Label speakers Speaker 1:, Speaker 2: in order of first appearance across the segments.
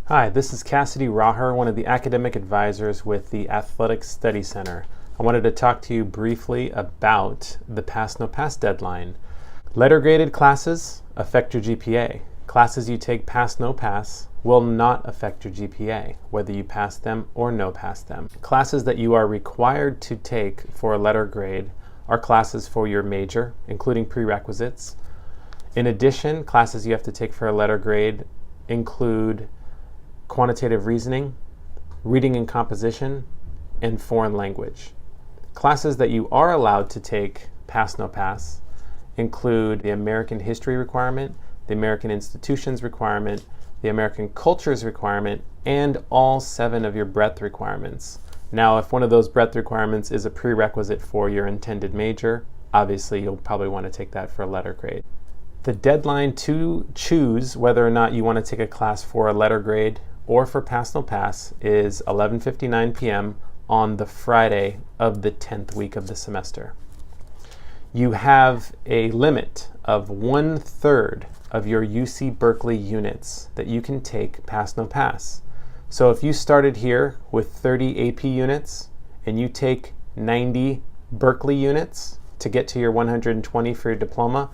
Speaker 1: Hi, this is Cassidy Raher, one of the academic advisors with the Athletic Study Center. I wanted to talk to you briefly about the Pass No Pass deadline. Letter graded classes affect your GPA. Classes you take Pass No Pass will not affect your GPA, whether you pass them or no pass them. Classes that you are required to take for a letter grade are classes for your major, including prerequisites. In addition, classes you have to take for a letter grade include quantitative reasoning, reading and composition, and foreign language. Classes that you are allowed to take Pass No Pass include the American History requirement, the American Institutions requirement, the American Cultures requirement, and all 7 of your breadth requirements. Now, if one of those breadth requirements is a prerequisite for your intended major, obviously you'll probably want to take that for a letter grade. The deadline to choose whether or not you want to take a class for a letter grade or for Pass No Pass is 11:59 p.m. on the Friday of the 10th week of the semester. You have a limit of 1/3 of your UC Berkeley units that you can take Pass No Pass. So if you started here with 30 AP units and you take 90 Berkeley units to get to your 120 for your diploma,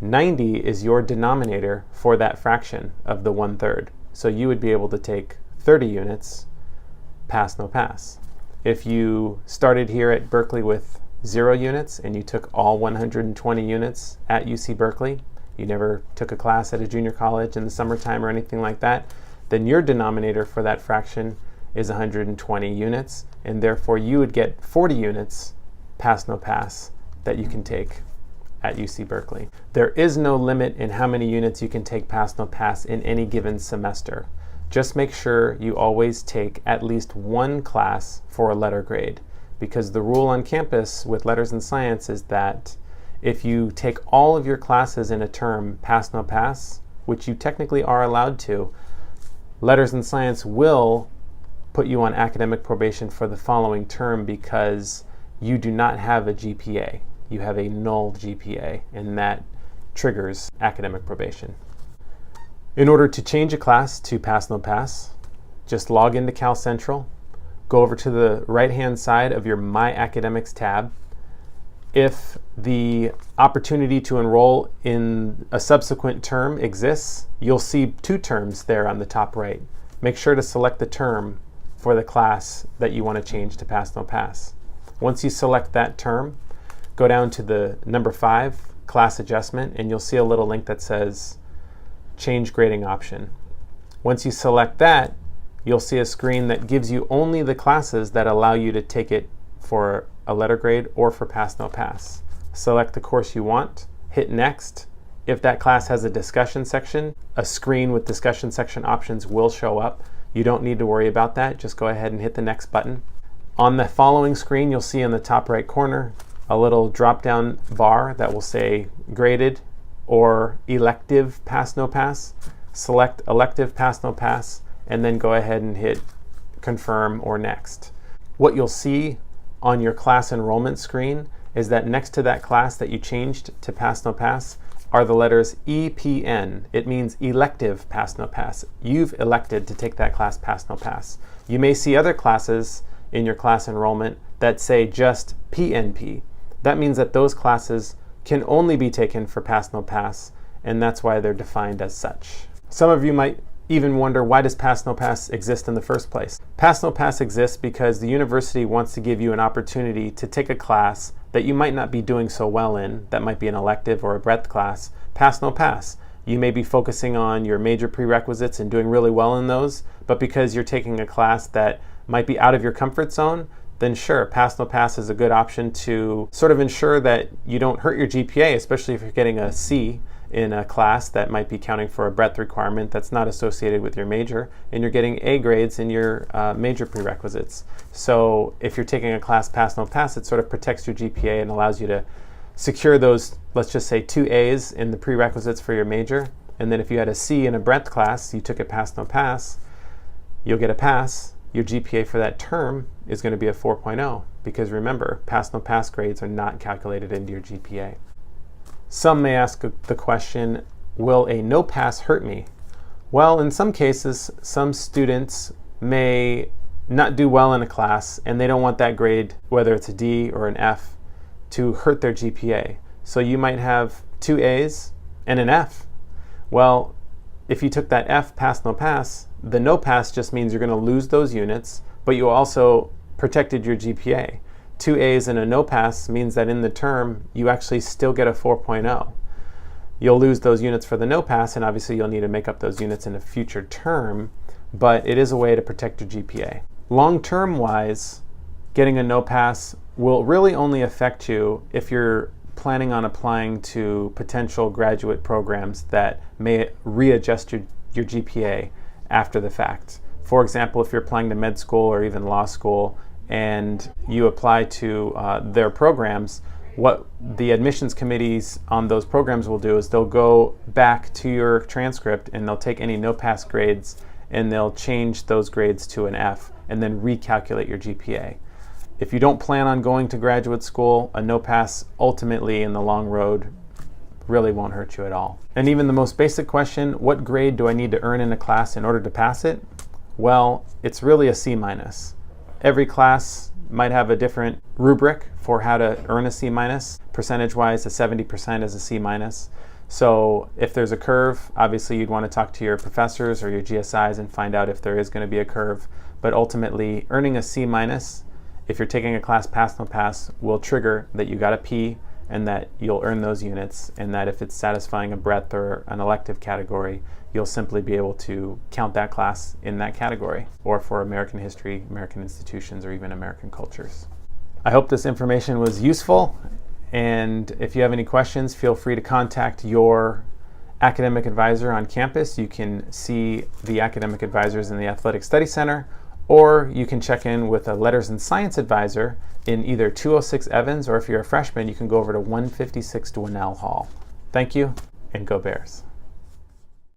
Speaker 1: 90 is your denominator for that fraction of the 1/3. So you would be able to take 30 units, Pass No Pass. If you started here at Berkeley with 0 units and you took all 120 units at UC Berkeley, you never took a class at a junior college in the summertime or anything like that, then your denominator for that fraction is 120 units, and therefore you would get 40 units, Pass No Pass, that you can take at UC Berkeley. There is no limit in how many units you can take Pass No Pass in any given semester. Just make sure you always take at least one class for a letter grade, because the rule on campus with letters and science is that if you take all of your classes in a term Pass No Pass, which you technically are allowed to, letters and science will put you on academic probation for the following term because you do not have a GPA. You have a null GPA, and that triggers academic probation. In order to change a class to Pass No Pass, just log into Cal Central, go over to the right-hand side of your My Academics tab. If the opportunity to enroll in a subsequent term exists, you'll see 2 terms there on the top right. Make sure to select the term for the class that you want to change to Pass No Pass. Once you select that term, go down to the number 5, class adjustment, and you'll see a little link that says change grading option. Once you select that, you'll see a screen that gives you only the classes that allow you to take it for a letter grade or for Pass No Pass. Select the course you want, hit next. If that class has a discussion section, a screen with discussion section options will show up. You don't need to worry about that. Just go ahead and hit the next button. On the following screen, you'll see in the top right corner a little drop-down bar that will say graded or elective Pass No Pass. Select elective Pass No Pass and then go ahead and hit confirm or next. What you'll see on your class enrollment screen is that next to that class that you changed to Pass No Pass are the letters EPN. It means elective Pass No Pass. You've elected to take that class Pass No Pass. You may see other classes in your class enrollment that say just PNP. That means that those classes can only be taken for Pass No Pass, and that's why they're defined as such. Some of you might even wonder, why does Pass No Pass exist in the first place? Pass No Pass exists because the university wants to give you an opportunity to take a class that you might not be doing so well in, that might be an elective or a breadth class, Pass No Pass. You may be focusing on your major prerequisites and doing really well in those, but because you're taking a class that might be out of your comfort zone, then sure, Pass No Pass is a good option to sort of ensure that you don't hurt your GPA, especially if you're getting a C in a class that might be counting for a breadth requirement that's not associated with your major, and you're getting A grades in your major prerequisites. So if you're taking a class Pass No Pass, it sort of protects your GPA and allows you to secure those, let's just say 2 A's in the prerequisites for your major, and then if you had a C in a breadth class, you took it Pass No Pass, you'll get a pass. Your GPA for that term is going to be a 4.0, because remember, Pass No Pass grades are not calculated into your GPA. Some may ask the question, will a no pass hurt me? Well, in some cases, some students may not do well in a class and they don't want that grade, whether it's a D or an F, to hurt their GPA. So you might have 2 A's and an F. Well, if you took that F, pass, no pass, the no pass just means you're going to lose those units, but you also protected your GPA. 2 A's and a no pass means that in the term, you actually still get a 4.0. You'll lose those units for the no pass, and obviously you'll need to make up those units in a future term, but it is a way to protect your GPA. Long-term wise, getting a no pass will really only affect you if you're planning on applying to potential graduate programs that may readjust your GPA after the fact. For example, if you're applying to med school or even law school and you apply to their programs, what the admissions committees on those programs will do is they'll go back to your transcript and they'll take any no pass grades and they'll change those grades to an F and then recalculate your GPA. If you don't plan on going to graduate school, a no pass ultimately in the long road really won't hurt you at all. And even the most basic question, what grade do I need to earn in a class in order to pass it? Well, it's really a C-. Every class might have a different rubric for how to earn a C-. Percentage-wise, a 70% is a C-. So if there's a curve, obviously you'd want to talk to your professors or your GSIs and find out if there is going to be a curve. But ultimately, earning a C-, if you're taking a class pass, no pass, will trigger that you got a P and that you'll earn those units, and that if it's satisfying a breadth or an elective category, you'll simply be able to count that class in that category, or for American history, American institutions, or even American cultures. I hope this information was useful, and if you have any questions, feel free to contact your academic advisor on campus. You can see the academic advisors in the Athletic Study Center, or you can check in with a Letters and Science advisor in either 206 Evans, or if you're a freshman, you can go over to 156 Dwinell Hall. Thank you, and go Bears.